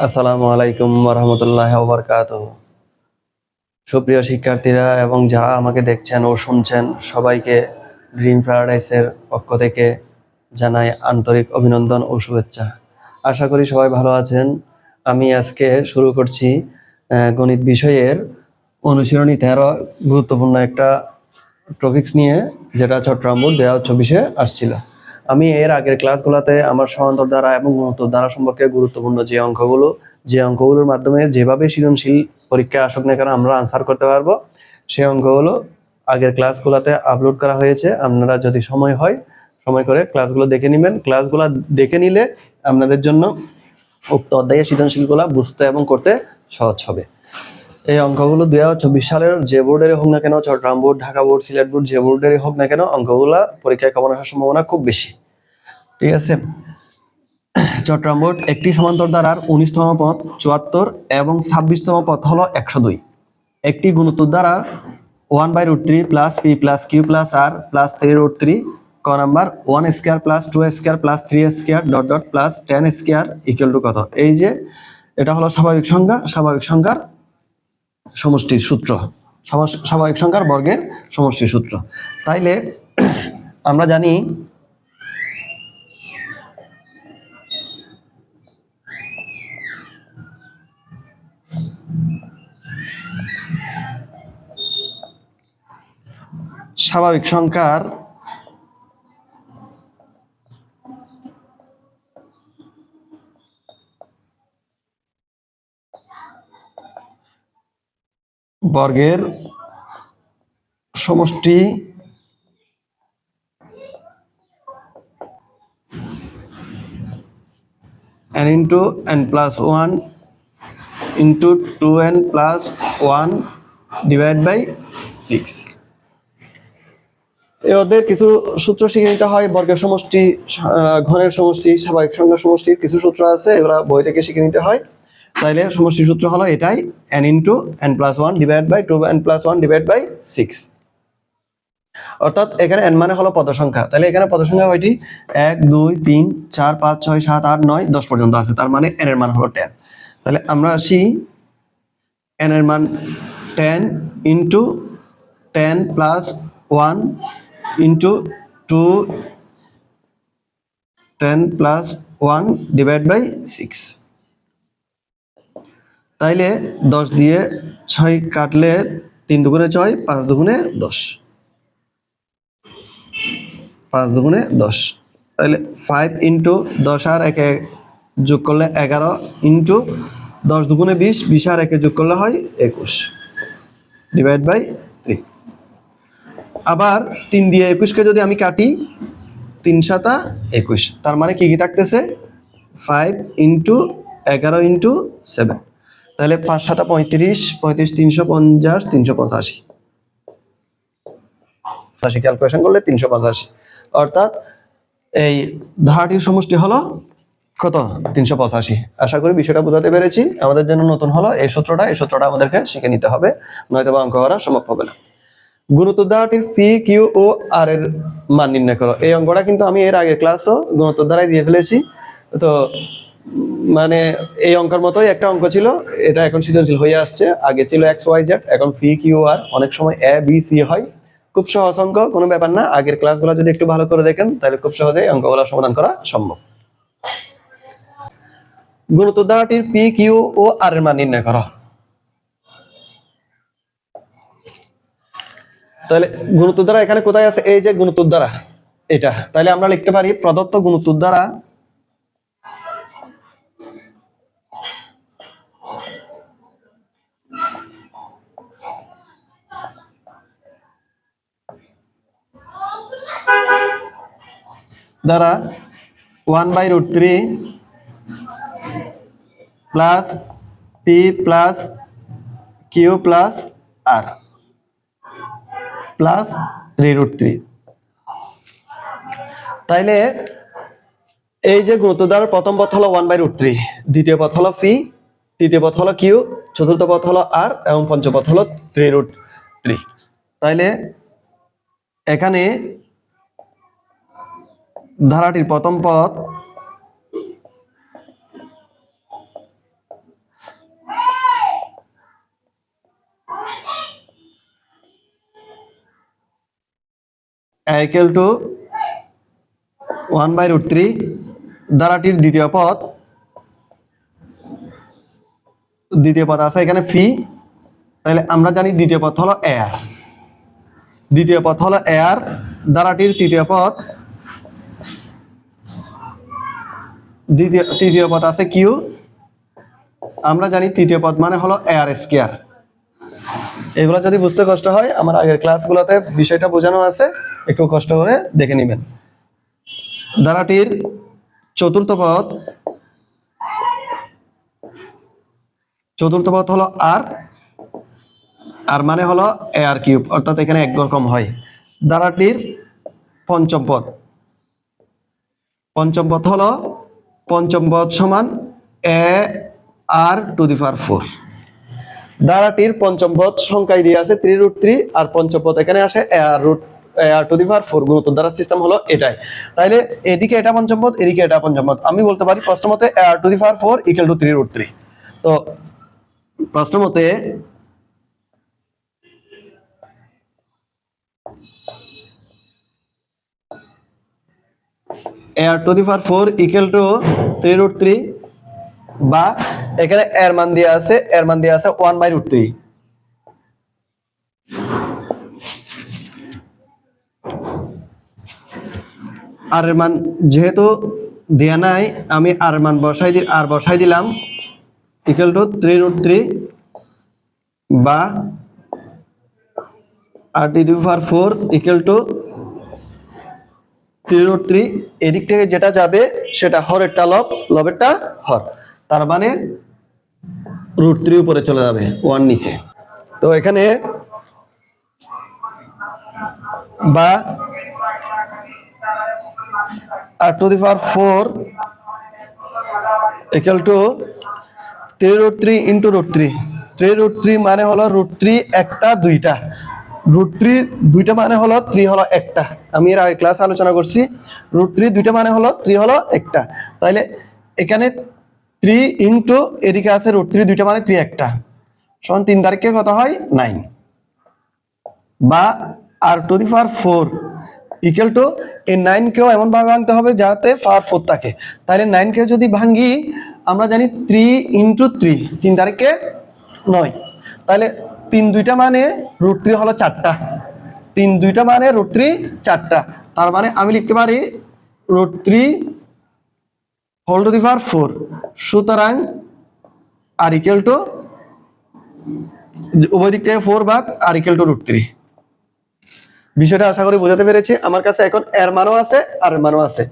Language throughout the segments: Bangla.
আসসালামু আলাইকুম ওয়া রাহমাতুল্লাহি ওয়া বারাকাতুহু। সুপ্রিয় শিক্ষার্থীরা এবং যারা আমাকে দেখছেন ও শুনছেন সবাইকে ড্রিম প্যারাডাইসের পক্ষ থেকে জানাই আন্তরিক অভিনন্দন ও শুভেচ্ছা। আশা করি সবাই ভালো আছেন। আমি আজকে শুরু করছি গণিত বিষয়ের অনুশীলনী 13 গুরুত্বপূর্ণ একটা টপিকস নিয়ে, যেটা চট্টগ্রাম বোর্ড 2024-এ আসছিল। আমি এর আগের ক্লাসগুলোতে আমার সমান্তর ধারা এবং গুণোত্তর ধারা সম্পর্কে গুরুত্বপূর্ণ যে অঙ্কগুলোর মাধ্যমে যেভাবে সৃজনশীল পরীক্ষা আসুক না কেন আমরা আনসার করতে পারবো, সেই অঙ্কগুলো আগের ক্লাসগুলোতে আপলোড করা হয়েছে। আপনারা যদি সময় করে ক্লাসগুলো দেখে নেবেন। ক্লাসগুলো দেখে নিলে আপনাদের জন্য উক্ত অধ্যায়ের সৃজনশীলগুলো বুঝতে এবং করতে সহজ হবে। এই অঙ্কগুলো 2024 সালের যে বোর্ডের হোক না কেন, Chattogram board, Dhaka board, Sylhet board, যে বোর্ডেরই হোক না কেন, অঙ্কগুলা পরীক্ষায় কমন আসার সম্ভাবনা খুব বেশি। ঠিক আছে। চট্টগ্রাম বোর্ড একটি সমান্তর ধারার 19তম পথ 74 এবং 26তম পথ হলো 102। একটি গুণোত্তর ধারার 1/√3 plus P plus Q plus R plus 3√3 ক number 1 square plus 2 square plus 3 square dot dot plus 10 square equal to কত? এই যে এটা হলো স্বাভাবিক সংখ্যার সমষ্টির সূত্র, স্বাভাবিক সংখ্যার বর্গের সমষ্টির সূত্র। তাইলে আমরা জানি স্বাভাবিক সংখ্যার বর্গের সমষ্টি n into n plus 1 into 2n plus 1 divided by 6। এদের কিছু সূত্র শিখে নিতে হয়। বর্গের সমষ্টি, ঘনের সমষ্টি, স্বাভাবিক সংখ্যার সমষ্টির কিছু সূত্র আছে, এগুলা বই থেকে শিখে নিতে হয়। তাইলে সমষ্টির সূত্র হলো এটাই, n into n plus 1 divided by 2n plus 1 divided by 6। অর্থাৎ এখানে n মানে হলো পদ সংখ্যা। তাহলে এখানে পদ সংখ্যা কয়টি? 1 2 3 4 5 6 7 8 9 10 পর্যন্ত আছে। তার মানে n এর মান হলো 10। তাহলে আমরা আসি n এর মান 10 into 10 plus 1 into 2 10 plus 1 divided by 6। তাইলে 10 দিয়ে 6 কাটলে 3 দুগুণে 6, 5 দুগুণে 10, 5 দুগুণে 10। তাহলে 5 into 10 আর 1 যোগ করলে 11 into 10 দুগুণে 20, 20 আর 1 যোগ করলে হয় 21 ডিভাইড বাই 3। আবার 3 দিয়ে 21 কে যদি আমি কাটি, 3 7 21, তার মানে কি থাকতেছে 5 into 11 into 7। তাহলে 5 7 35, 35 350, 385 ক্যালকুলেশন করলে 385। অর্থাৎ এই ধারাটির সমষ্টি হলো কত? 385। আশা করি বিষয়টা বোঝাতে পেরেছি। আমাদের জন্য নতুন হলো এই সূত্রটা আমাদেরকে শিখে নিতে হবে, নয়তো অঙ্ক করা সম্ভব হবে না। গুণোত্তর ধারাটির পি কিউ ও আর এর মান নির্ণয় করো। এই অঙ্কটা কিন্তু আমি এর আগের ক্লাসও গুণোত্তর ধারায় দিয়ে ফেলেছি। তো মানে এই অঙ্কের মতোই একটা অঙ্ক ছিল, এটা এখন সৃজনশীল হয়ে আসছে। আগে ছিল এক্স ওয়াই জেড, এখন পি কিউ আর, অনেক সময় এ বি সি হয়। খুব সহজ অঙ্ক, কোনো ব্যাপার না। আগের ক্লাসগুলো যদি একটু ভালো করে দেখেন তাহলে খুব সহজেই অঙ্কগুলো সমাধান করা সম্ভব। গুণোত্তর ধারাটির পি কিউ ও আর এর মান নির্ণয় করো। তাহলে গুণোত্তর ধারা এখানে কোথায় আছে? এই যে গুণোত্তর ধারা, এটা। তাহলে আমরা লিখতে পারি প্রদত্ত গুণোত্তর ধারা দ্বারা 1/√3 plus P plus Q plus R plus 3√3। তাইলে এই যে গুণোত্তর ধারার প্রথম পদ হলো 1/√3, দ্বিতীয় পদ হলো পি, তৃতীয় পদ হলো কিউ, চতুর্থ পদ হলো আর এবং পঞ্চম পদ হলো 3√3। তাইলে এখানে ধারাটির প্রথম পদ ইকুয়াল টু 1/√3 ধারাটির দ্বিতীয় পদ আছে এখানে ফি, তাহলে আমরা জানি দ্বিতীয় পদ হলো এয়ার, ধারাটির তৃতীয় পদ আছে কিউ, আমরা জানি তৃতীয় পদ মানে হলো এয়ার স্কয়ার। এগুলো যদি বুঝতে কষ্ট হয় আমার আগের ক্লাসগুলোতে বিষয়টা বোঝানো আছে, একটু কষ্ট করে দেখে নেবেন। ধারাটির চতুর্থ পদ হলো আর মানে হলো এয়ার কিউব, অর্থাৎ এখানে এক ঘর কম হয়। ধারাটির পঞ্চম পদ সমান এ আর টু দি পাওয়ার 4। ধারাটির পঞ্চম পদ সংখ্যায় দিয়ে আছে 3√3 আর পঞ্চম পদ এখানে আসে আর টু দি পাওয়ার 4। গুণোত্তর দ্বারা সিস্টেম হলো এটাই। তাইলে এদিকে এটা পঞ্চম পদ, এদিকে এটা পঞ্চম পদ। আমি বলতে পারি প্রশ্ন মতে R to the power 4 equal to 3√3। তো প্রশ্ন মতে R to the power 4 equal to 3√3, বা এখানে এর মান দেয়া আছে 1/√3। আর এর মান যেহেতু দেয়া নাই, আমি আর মান বসাই দিলাম ইকুয়াল টু 3√3 বা R to the power 4 equal to 3√3। এদিক থেকে যেটা যাবে সেটা হরেরটা লবেরটা হর, তার মানে √3 উপরে চলে যাবে, 1 নিচে। তো এখানে বা R to the power 4 equal to 3√3 into √3। 3√3 মানে হলো √3 একটা দুইটা, √3 দুইটা মানে হলো 3 হলো একটা। আমি এর আগে ক্লাস আলোচনা করছি, √3 দুইটা মানে হলো 3 হলো একটা। তাইলে এখানে 3 ইন্টু এদিকে আছে √3 দুইটা মানে 3 একটা, সমান 3 তারিখে কত হয় 9। বা R to the power 4 equal to এই 9 কেও এমন ভাবে ভাঙতে হবে যাতে পাওয়ার 4 থাকে। তাহলে 9 কে যদি ভাঙি আমরা জানি 3 ইন্টু 3 তারিখে 9। তাহলে 3 দুইটা মানে √3 হলো 4টা, 3 দুইটা মানে √3 4টা। তার মানে আমি লিখতে পারি √3 হোল টু দি পাওয়ার 4। সুতরাং আর ইকুয়াল টু উভয় দিক থেকে 4 বাদ আর ইকুয়াল টু √3। বিষয়টা আশা করি বোঝাতে পেরেছি। আমার কাছে এখন এর মানও আছে আর এর মানও আছে।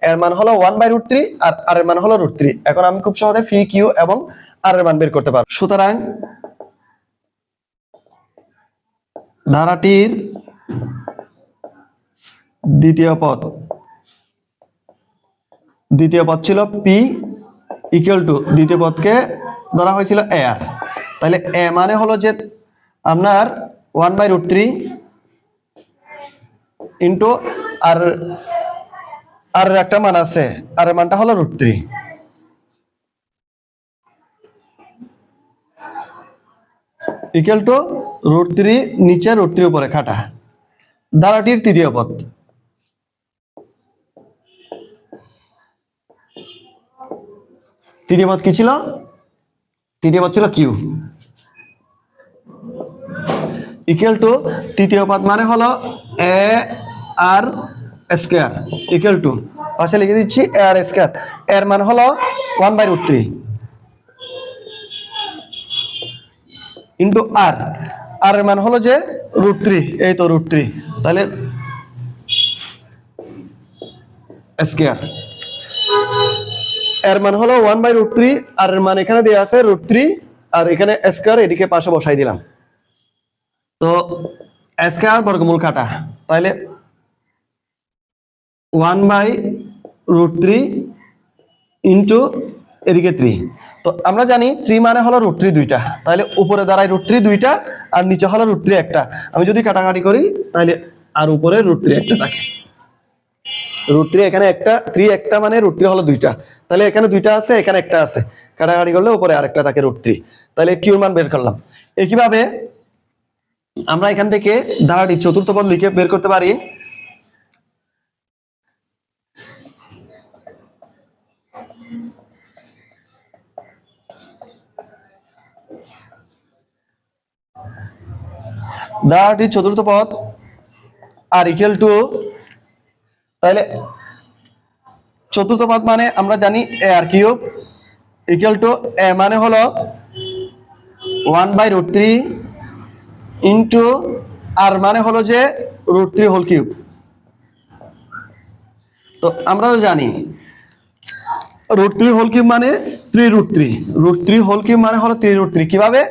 এর মান হলো 1/√3 আর এর মান হলো √3। এখন আমি খুব সহজে ফি কিউ এবং আর এর মান বের করতে পারবো। সুতরাং ধারাটির দ্বিতীয় পদ ছিল পি ইকুয়াল টু, দ্বিতীয় পদকে ধরা হয়েছিল এয়ার। তাহলে এ মানে হলো যে আপনার 1/√3 ইন্টু আর একটা মান আছে, আর এর মানটা হলো √3 ইকুয়াল টু √3 নিচে √3 উপরে খাটা। ধারাটির তৃতীয় পদ কি ছিল? তৃতীয় পদ ছিল কিউ ইকুয়াল টু তৃতীয় পদ মানে হলো এ আর স্কয়ার ইকুয়াল টু, পাশে লিখে দিচ্ছি এ আর স্কয়ার। এর মান হলো 1/√3 ইন্টু আর এর মান হলো যে √3, এই তো √3, তাহলে স্কয়ার। এর মান হলো 1/√3 আর এর মান এখানে দেয়া আছে √3 আর এখানে স্কয়ার এদিকে পাশে বসাই দিলাম। তো স্কয়ার বর্গমূল কাটা, তাহলে 1/√3 ইন্টু এদিকে 3। তো আমরা জানি 3 মানে হলো √3 দুইটা, তাহলে উপরে দাঁড়ায় √3 দুইটা আর নিচে হলো √3 একটা। আমি যদি কাটাকাটি করি তাহলে আর উপরে √3 একটা থাকে। √3 এখানে একটা, 3 একটা মানে √3 হলো দুইটা, তাহলে এখানে দুইটা আছে এখানে একটা আছে, কাটাকাটি করলে উপরে আরেকটা থাকে √3। তাহলে কিউর মান বের করলাম। একইভাবে আমরা এখান থেকে ধারাটির চতুর্থ পদ লিখে বের করতে পারি ধারাটির চতুর্থ পদ আর ইকুয়াল টু, তাহলে চতুর্থ পদ মানে আমরা জানি এ আর কিউব ইকুয়াল টু এ মানে হলো 1/√3 ইন্টু আর মানে হলো যে √3 হোল কিউব। তো আমরা জানি √3 হোল কিউব মানে 3√3, √3 হোল কিউব মানে হলো 3√3। কিভাবে?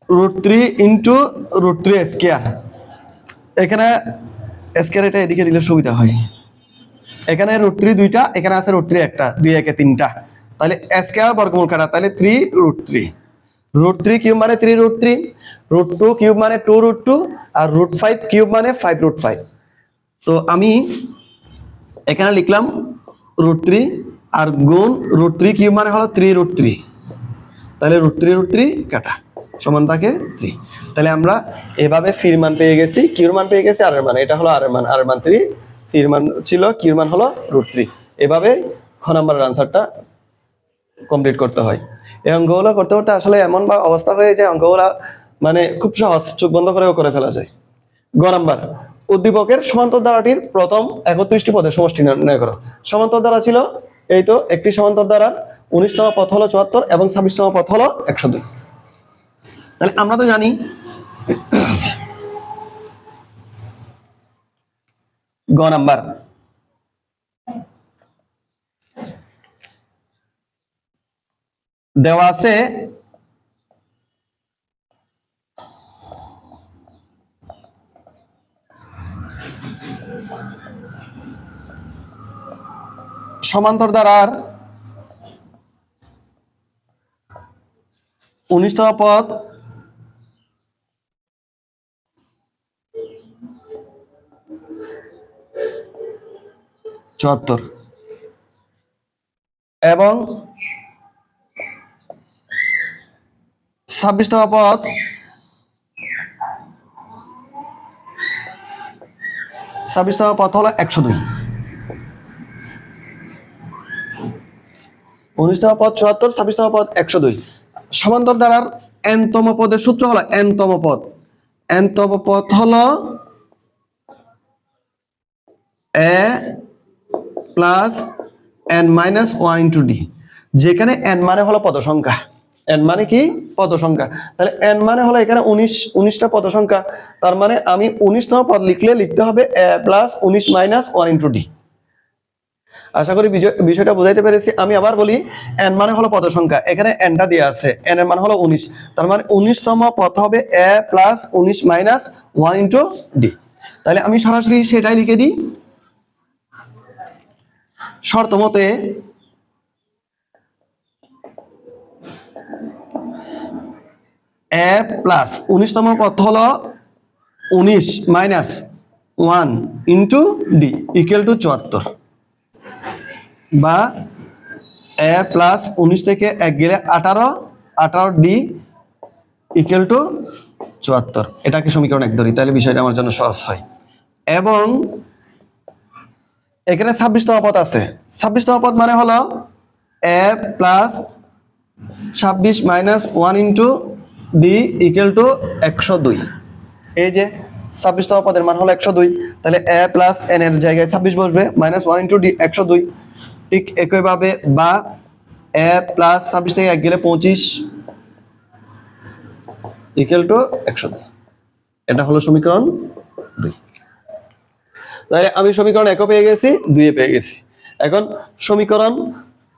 √3 ইন্টু √3 স্কয়ার, এখানে স্কয়ার এটা এদিকে দিলে সুবিধা হয়। এখানে √3 দুইটা, এখানে আছে √3 একটা, 2 একে 3টা, তাহলে স্কয়ার বর্গমূল কাটা, তাহলে 3√3, √3 কিউব মানে 3√3, √2 কিউব মানে 2√2, আর √5 কিউব মানে 5√5। তো আমি এখানে লিখলাম √3 আর গুণ √3 কিউব মানে হলো 3√3, তাহলে √3 কাটা সমান থাকে 3। তাহলে আমরা এভাবে ফির মান পেয়ে গেছি, কিউর মান পেয়ে গেছি, আর এর মান, এটা হলো আর এর মান, আর এর মান 3, ফির মান ছিল, কিউর মান হলো √3। এভাবে খ নাম্বারের আনসারটা কমপ্লিট করতে হয়। এই অঙ্কগুলো করতে করতে আসলে এমন বা অবস্থা হয়ে যায় অঙ্কগুলা মানে খুব সহজ, চোখ বন্ধ করেও করে ফেলা যায়। গ নাম্বার, উদ্দীপকের সমান্তর ধারাটির প্রথম 31টি পদের সমষ্টি নির্ণয় করো। সমান্তর ধারা ছিল এই তো, একটি সমান্তর ধারার 19তম পদ হলো 74 এবং 26তম পদ হলো 102। তাহলে আমরা তো জানি গ নাম্বার, দেওয়া আছে সমান্তর ধারার 19তম পদ চুয়াত্তর এবং 26তম পদ 26তম পদ হলো 102। 19তম পদ 74, 26তম পদ 102। সমান্তর ধারার n তম পদের সূত্র হলো n তম পদ, n তম পদ হলো a plus n minus 1 into D, যেখানে n মানে হলো পদ সংখ্যা, n মানে কি পদ সংখ্যা। তাহলে n মানে হলো এখানে 19টা পদ সংখ্যা, তার মানে আমি 19তম পদ লিখলে লিখতে হবে a plus 19 minus 1 into D. আশা করি বিষয়টা বুঝাইতে পেরেছি। আমি আবার বলি, n মানে হলো পদ সংখ্যা, এখানে nটা দেওয়া আছে, n এর মান হলো 19, তার মানে 19তম পদ হবে a plus 19 minus 1 into D. তাহলে আমি সরাসরি সেটাই লিখে দিই। শর্ত মতে a প্লাস 19তম পদ হলো 19 minus 1 into D equal to 74, বা a প্লাস 19 থেকে 1 গেলে 18 ডি ইকুয়াল টু 74। এটাকে সমীকরণ 1 ধরি, তাহলে বিষয়টা আমার জন্য সহজ হয়। এবং এখানে 26তম পদ আছে, 26তম পদ মানে হলো a plus 26 minus 1 into D equal to 102। এই যে 26তম পদের মান হলো 102, তাহলে a প্লাস n এর জায়গায় 26 বসবে, মাইনাস 1 ইন্টু ডি 102। ঠিক একইভাবে বা a প্লাস 26 থেকে 1 গেলে 25 ইকুয়াল টু 102। এটা হলো সমীকরণ 2। তাই আমি সমীকরণ 1 পেয়ে গেছি, 2 পেয়ে গেছি। এখন সমীকরণ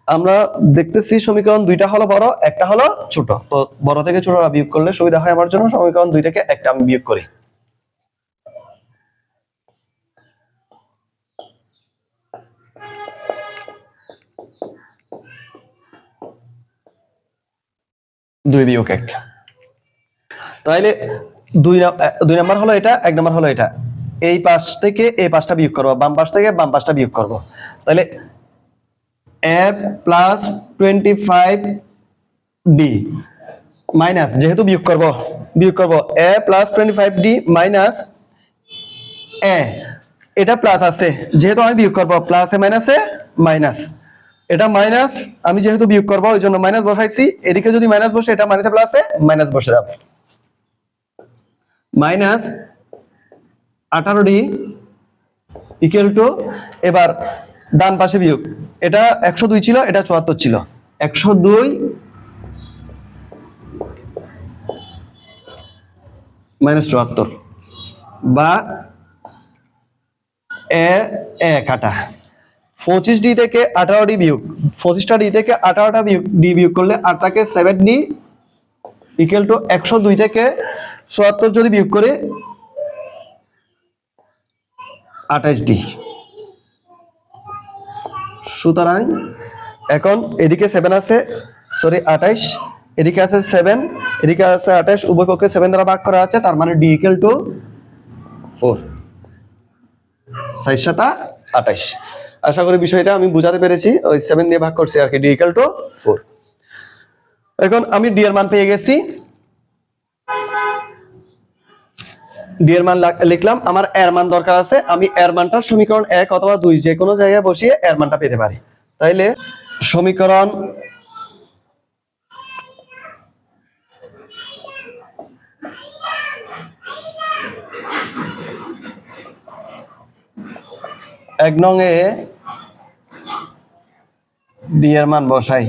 আমরা দেখতেছি সমীকরণ 2টা হলো বড়, একটা হলো ছোট। তো বড় থেকে ছোটটা বিয়োগ করলে সুবিধা হয় আমার জন্য। সমীকরণ 2 থেকে একটা আমি বিয়োগ করি। দুই বিয়োগ 1, তাহলে 2 নাম্বার হলো এটা, 1 নাম্বার হলো এটা। এই পাশ থেকে এই পাশটা বিয়োগ করব, বাম পাশ থেকে বাম পাশটা বিয়োগ করব। তাহলে a প্লাস 25 ডি মাইনাস, যেহেতু বিয়োগ করব a plus 25 D minus a, এটা প্লাস আছে যেহেতু আমি বিয়োগ করব, প্লাস এ মাইনাসে মাইনাস, এটা মাইনাস, আমি যেহেতু বিয়োগ করব ওই জন্য মাইনাস বসাইছি। এদিকে যদি মাইনাস বসে, এটা মাইনাসে প্লাসে মাইনাস বসে যাবে। মাইনাস 18D ইকুয়াল টু, এবার ডান পাশে বিয়োগ, এটা 102 ছিল, এটা 74 ছিল, 102 মাইনাস 74 বা এ কাটা 25D থেকে 18D বিয়োগ, 25টা D থেকে 18টা D বিয়োগ করলে আর থাকে 7D ইকুয়াল টু 102 থেকে 74 যদি বিয়োগ করে 28D। সুতরাং এখন এদিকে 7 আছে, সরি 28, এদিকে আছে 7, এদিকে আছে 28, উভয় পক্ষে 7 দ্বারা ভাগ করা আছে, তার মানে D ইকুয়াল টু 4, 4 7 28। আশা করি বিষয়টা আমি বুঝাতে পেরেছি, ওই 7 দিয়ে ভাগ করছি আর কি, D ইকুয়াল টু 4। এখন আমি D এর মান পেয়ে গেছি, D এর মান লিখলাম, আমার এর মান দরকার আছে, আমি এর মানটা সমীকরণ 1 অথবা 2 যে কোনো জায়গায় বসিয়ে এর মানটা পেতে পারি। তাইলে সমীকরণ এক নং এ D এর মান বসাই,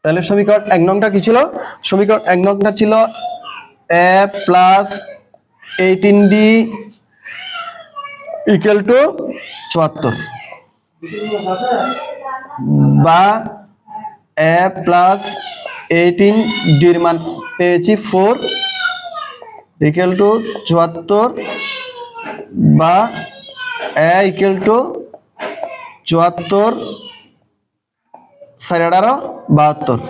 তাহলে সমীকরণ 1 নংটা কি ছিল? সমীকরণ 1 নংটা ছিল a plus 18D equal to 74 বা a প্লাস 18D এর মান পেয়েছি 4 ইকুয়াল টু 74 বা a ইকুয়াল টু 74 4 18 72,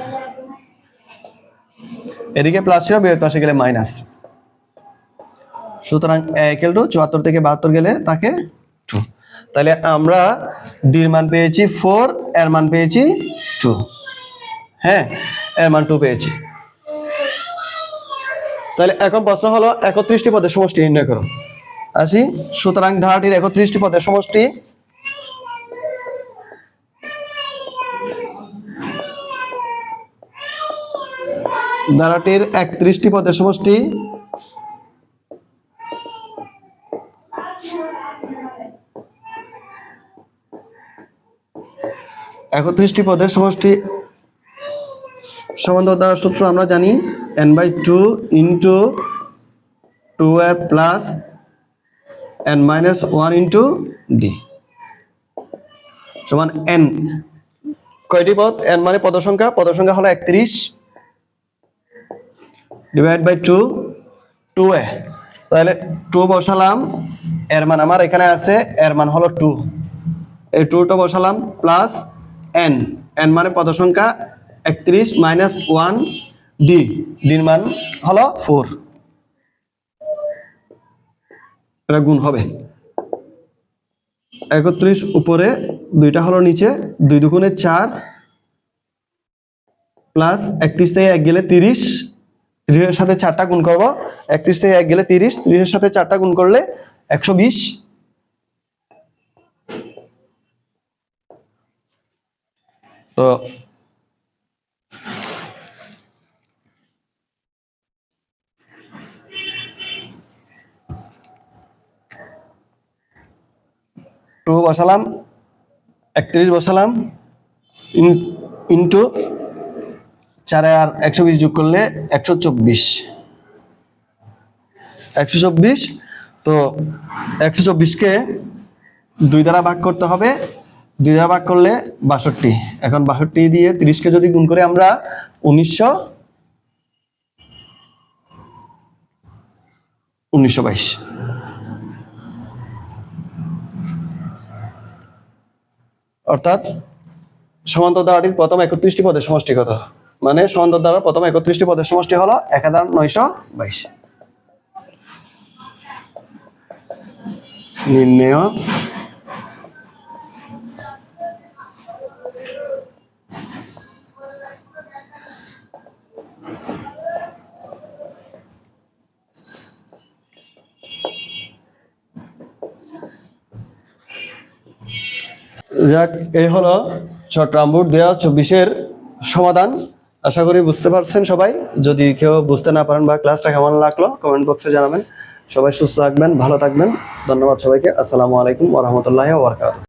এদিকে প্লাস ছিল, বিয়োগ পাশে গেলে মাইনাস, সুতরাং a ইকুয়াল টু 74 থেকে 72 গেলে তাকে 2। তাহলে আমরা D এর মান পেয়েছি 4, এর মান পেয়েছি 2, হ্যাঁ এর মান 2 পেয়েছি। তাহলে এখন প্রশ্ন হলো 31টি পদের সমষ্টি নির্ণয় করো। আসি, সুতরাং ধারাটির 31টি পদের সমষ্টি ধারাটির 31টি পদের সমষ্টি সমান্তরাল দ্বারা সূত্র আমরা জানি n/2 into 2a plus n-1 into d সমান n। কয়টি পদ? n মানে পদ সংখ্যা হলো 31 ডিভাইড বাই 2, 2a, তাহলে 2 বসালাম, এর মান আমার এখানে আছে, এর মান হলো 2, এই 2টা বসালাম প্লাস n, n মানে পদ সংখ্যা 31 মাইনাস 1 d, d এর মান হলো 4, এটা গুণ হবে 31 উপরে, 2টা হলো নিচে, 2 দুগুণে 4 প্লাস 31 থেকে 1 গেলে 30, 30 এর সাথে 4টা গুণ করব, 31 থেকে 1 গেলে 30, 30 এর সাথে 4টা গুণ করলে 120, তো টু বসালাম, 31 বসালাম ইন্টু 4 আর 120 যোগ করলে 124, তো 124কে 2 দ্বারা ভাগ করতে হবে, 2 দ্বারা ভাগ করলে 62, এখন 62 দিয়ে 30কে যদি গুণ করে আমরা 1922। অর্থাৎ সমান্তরাল দ্বারাটির প্রথম 31টি পদের সমষ্টি কত? মানে সমান্তরাল দ্বারা প্রথম 31টি পদের সমষ্টি হলো 1922। নির্ণয় যাক, এই হলো চট্টগ্রাম বোর্ড 2024-এর সমাধান। আশা করি বুঝতে পারছেন সবাই। যদি কেউ বুঝতে না পারেন বা ক্লাসটা কেমন লাগলো কমেন্ট বক্সে জানাবেন। সবাই সুস্থ থাকবেন, ভালো থাকবেন। ধন্যবাদ সবাইকে। আসসালামু আলাইকুম ওয়া রাহমাতুল্লাহি ওয়া বারাকাতুহু।